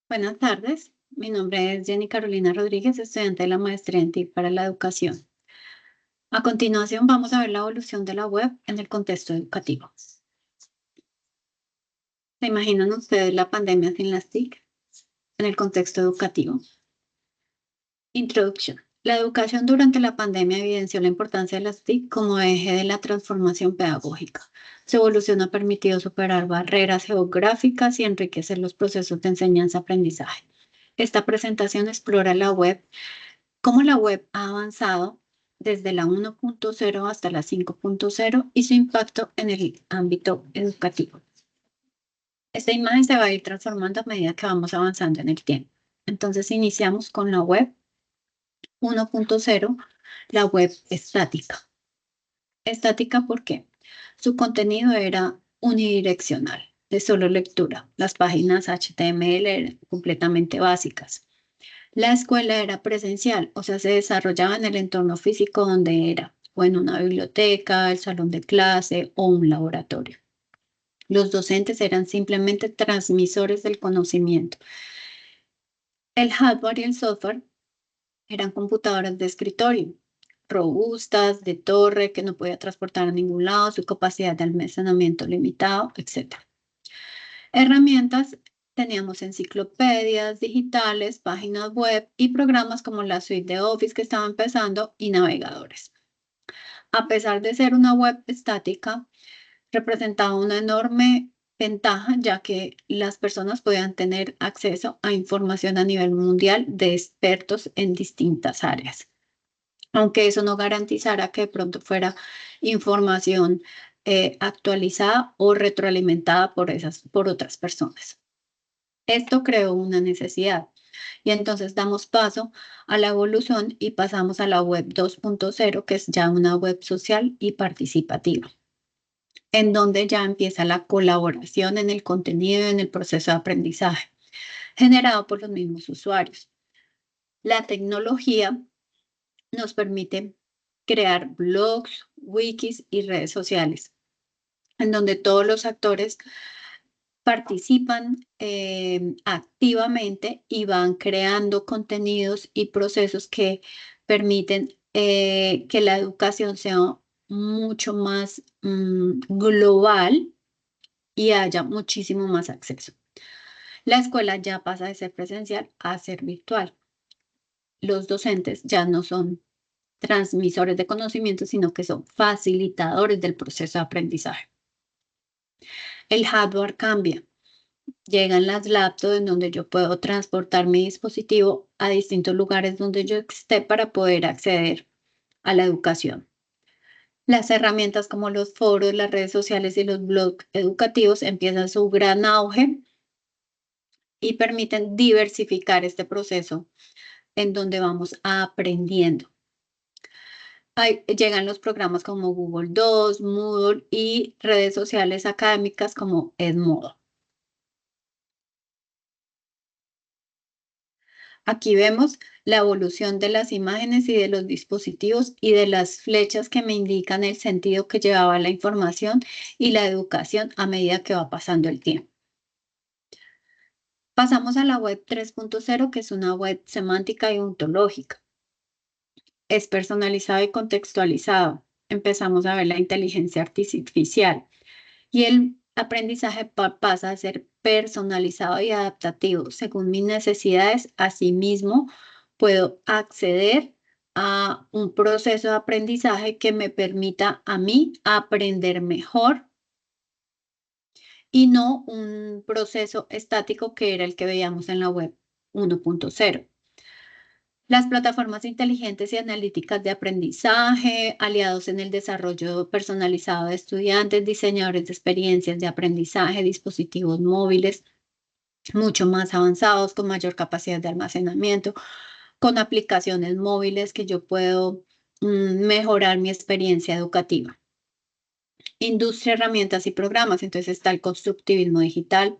Buenas tardes, mi nombre es Jenny Carolina Rodríguez, estudiante de la maestría en TIC para la educación. A continuación vamos a ver la evolución de la web en el contexto educativo. ¿Se imaginan ustedes la pandemia sin las TIC en el contexto educativo? Introducción. La educación durante la pandemia evidenció la importancia de las TIC como eje de la transformación pedagógica. Su evolución ha permitido superar barreras geográficas y enriquecer los procesos de enseñanza-aprendizaje. Esta presentación explora cómo la web ha avanzado desde la 1.0 hasta la 5.0 y su impacto en el ámbito educativo. Esta imagen se va a ir transformando a medida que vamos avanzando en el tiempo. Entonces iniciamos con la web 1.0, la web estática. Estática, ¿por qué? Su contenido era unidireccional, de solo lectura. Las páginas HTML eran completamente básicas. La escuela era presencial, o sea, se desarrollaba en el entorno físico donde era, o en una biblioteca, el salón de clase o un laboratorio. Los docentes eran simplemente transmisores del conocimiento. El hardware y el software eran computadoras de escritorio, robustas, de torre, que no podía transportar a ningún lado, su capacidad de almacenamiento limitado, etc. Herramientas, teníamos enciclopedias digitales, páginas web y programas como la suite de Office que estaba empezando y navegadores. A pesar de ser una web estática, representaba una enorme ventaja ya que las personas podían tener acceso a información a nivel mundial de expertos en distintas áreas. Aunque eso no garantizara que de pronto fuera información actualizada o retroalimentada por otras personas. Esto creó una necesidad y entonces damos paso a la evolución y pasamos a la web 2.0, que es ya una web social y participativa, en donde ya empieza la colaboración en el contenido y en el proceso de aprendizaje, generado por los mismos usuarios. La tecnología nos permite crear blogs, wikis y redes sociales, en donde todos los actores participan activamente y van creando contenidos y procesos que permiten que la educación sea mucho más global y haya muchísimo más acceso. La escuela ya pasa de ser presencial a ser virtual. Los docentes ya no son transmisores de conocimiento, sino que son facilitadores del proceso de aprendizaje. El hardware cambia. Llegan las laptops en donde yo puedo transportar mi dispositivo a distintos lugares donde yo esté para poder acceder a la educación. Las herramientas como los foros, las redes sociales y los blogs educativos empiezan su gran auge y permiten diversificar este proceso en donde vamos aprendiendo. Llegan los programas como Google Docs, Moodle y redes sociales académicas como Edmodo. Aquí vemos la evolución de las imágenes y de los dispositivos y de las flechas que me indican el sentido que llevaba la información y la educación a medida que va pasando el tiempo. Pasamos a la web 3.0, que es una web semántica y ontológica. Es personalizado y contextualizado. Empezamos a ver la inteligencia artificial y el aprendizaje pasa a ser personalizado y adaptativo según mis necesidades. Asimismo, puedo acceder a un proceso de aprendizaje que me permita a mí aprender mejor y no un proceso estático que era el que veíamos en la web 1.0. Las plataformas inteligentes y analíticas de aprendizaje, aliados en el desarrollo personalizado de estudiantes, diseñadores de experiencias de aprendizaje, dispositivos móviles mucho más avanzados, con mayor capacidad de almacenamiento, con aplicaciones móviles que yo puedo mejorar mi experiencia educativa. Industria, herramientas y programas. Entonces está el constructivismo digital,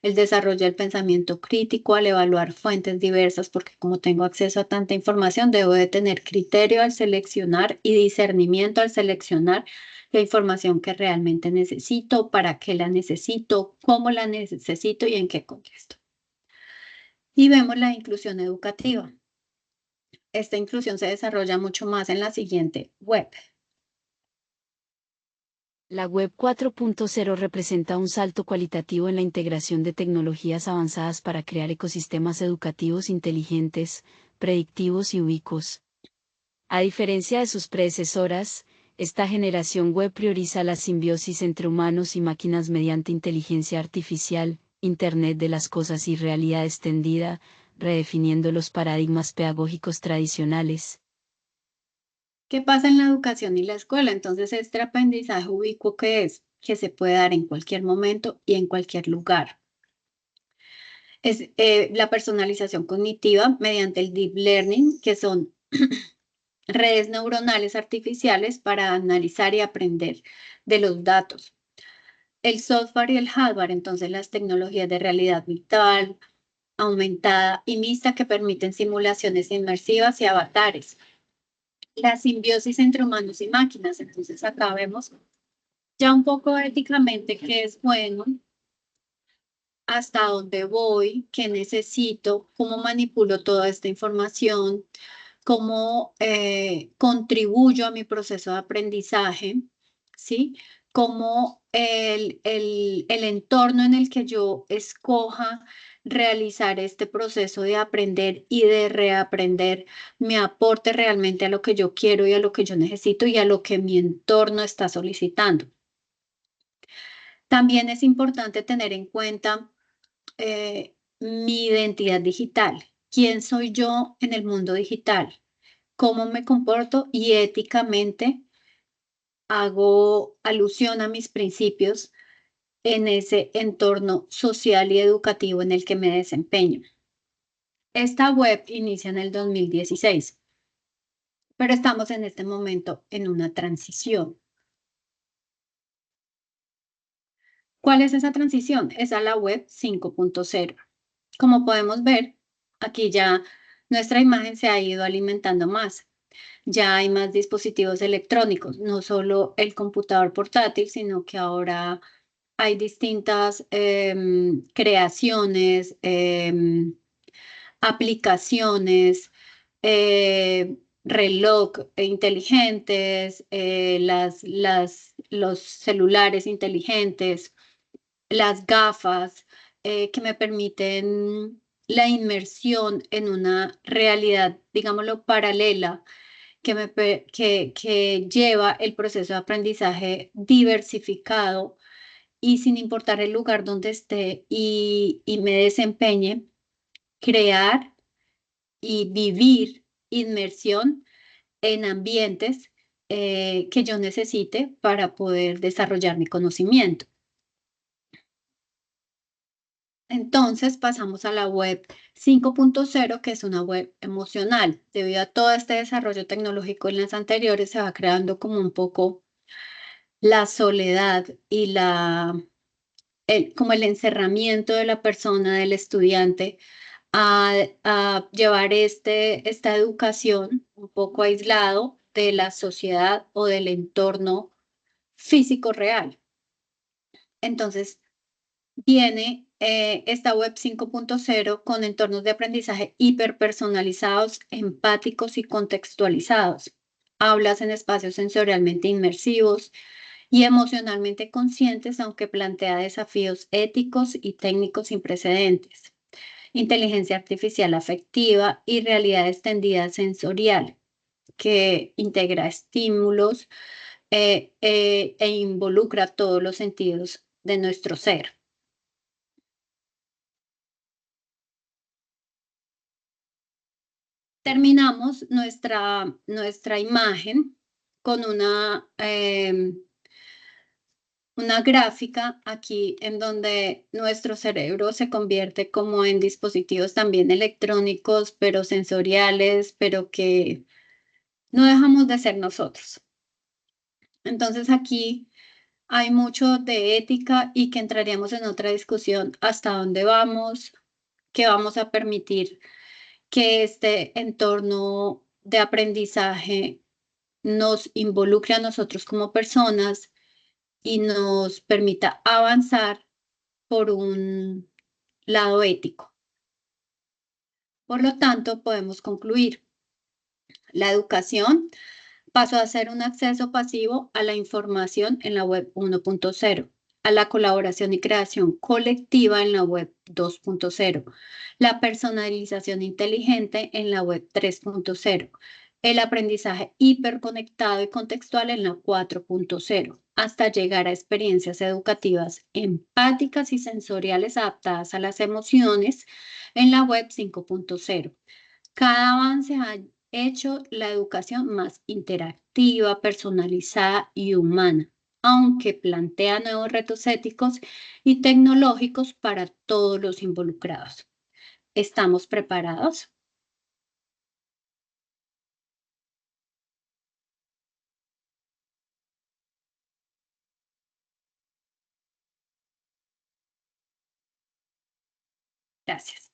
el desarrollo del pensamiento crítico al evaluar fuentes diversas, porque como tengo acceso a tanta información, debo de tener criterio al seleccionar y discernimiento al seleccionar la información que realmente necesito, para qué la necesito, cómo la necesito y en qué contexto. Y vemos la inclusión educativa. Esta inclusión se desarrolla mucho más en la siguiente web. La Web 4.0 representa un salto cualitativo en la integración de tecnologías avanzadas para crear ecosistemas educativos inteligentes, predictivos y ubicuos. A diferencia de sus predecesoras, esta generación web prioriza la simbiosis entre humanos y máquinas mediante inteligencia artificial, Internet de las cosas y realidad extendida, redefiniendo los paradigmas pedagógicos tradicionales. ¿Qué pasa en la educación y la escuela? Entonces, este aprendizaje ubicuo que es que se puede dar en cualquier momento y en cualquier lugar. Es la personalización cognitiva mediante el deep learning, que son redes neuronales artificiales para analizar y aprender de los datos. El software y el hardware, entonces las tecnologías de realidad virtual, aumentada y mixta que permiten simulaciones inmersivas y avatares. La simbiosis entre humanos y máquinas, entonces acá vemos ya un poco éticamente qué es bueno, hasta dónde voy, qué necesito, cómo manipulo toda esta información, cómo contribuyo a mi proceso de aprendizaje, ¿sí? Cómo el entorno en el que yo escoja realizar este proceso de aprender y de reaprender me aporte realmente a lo que yo quiero y a lo que yo necesito y a lo que mi entorno está solicitando. También es importante tener en cuenta mi identidad digital. ¿Quién soy yo en el mundo digital? ¿Cómo me comporto? Y éticamente hago alusión a mis principios en ese entorno social y educativo en el que me desempeño. Esta web inicia en el 2016, pero estamos en este momento en una transición. ¿Cuál es esa transición? Es a la web 5.0. Como podemos ver, aquí ya nuestra imagen se ha ido alimentando más. Ya hay más dispositivos electrónicos, no solo el computador portátil, sino que ahora hay distintas creaciones, aplicaciones, reloj inteligentes, los celulares inteligentes, las gafas que me permiten la inmersión en una realidad, digámoslo, paralela que lleva el proceso de aprendizaje diversificado y sin importar el lugar donde esté y me desempeñe, crear y vivir inmersión en ambientes que yo necesite para poder desarrollar mi conocimiento. Entonces pasamos a la web 5.0, que es una web emocional. Debido a todo este desarrollo tecnológico en las anteriores, se va creando como un poco la soledad y como el encerramiento de la persona, del estudiante, a llevar esta educación un poco aislado de la sociedad o del entorno físico real. Entonces, viene esta web 5.0 con entornos de aprendizaje hiperpersonalizados, empáticos y contextualizados. Aulas en espacios sensorialmente inmersivos y emocionalmente conscientes, aunque plantea desafíos éticos y técnicos sin precedentes. Inteligencia artificial afectiva y realidad extendida sensorial, que integra estímulos e involucra todos los sentidos de nuestro ser. Terminamos nuestra imagen con una gráfica aquí en donde nuestro cerebro se convierte como en dispositivos también electrónicos, pero sensoriales, pero que no dejamos de ser nosotros. Entonces aquí hay mucho de ética y que entraríamos en otra discusión hasta dónde vamos, qué vamos a permitir que este entorno de aprendizaje nos involucre a nosotros como personas y nos permita avanzar por un lado ético. Por lo tanto, podemos concluir, la educación pasó a ser un acceso pasivo a la información en la web 1.0, a la colaboración y creación colectiva en la web 2.0, la personalización inteligente en la web 3.0, el aprendizaje hiperconectado y contextual en la 4.0, hasta llegar a experiencias educativas empáticas y sensoriales adaptadas a las emociones en la web 5.0. Cada avance ha hecho la educación más interactiva, personalizada y humana, aunque plantea nuevos retos éticos y tecnológicos para todos los involucrados. ¿Estamos preparados? Gracias.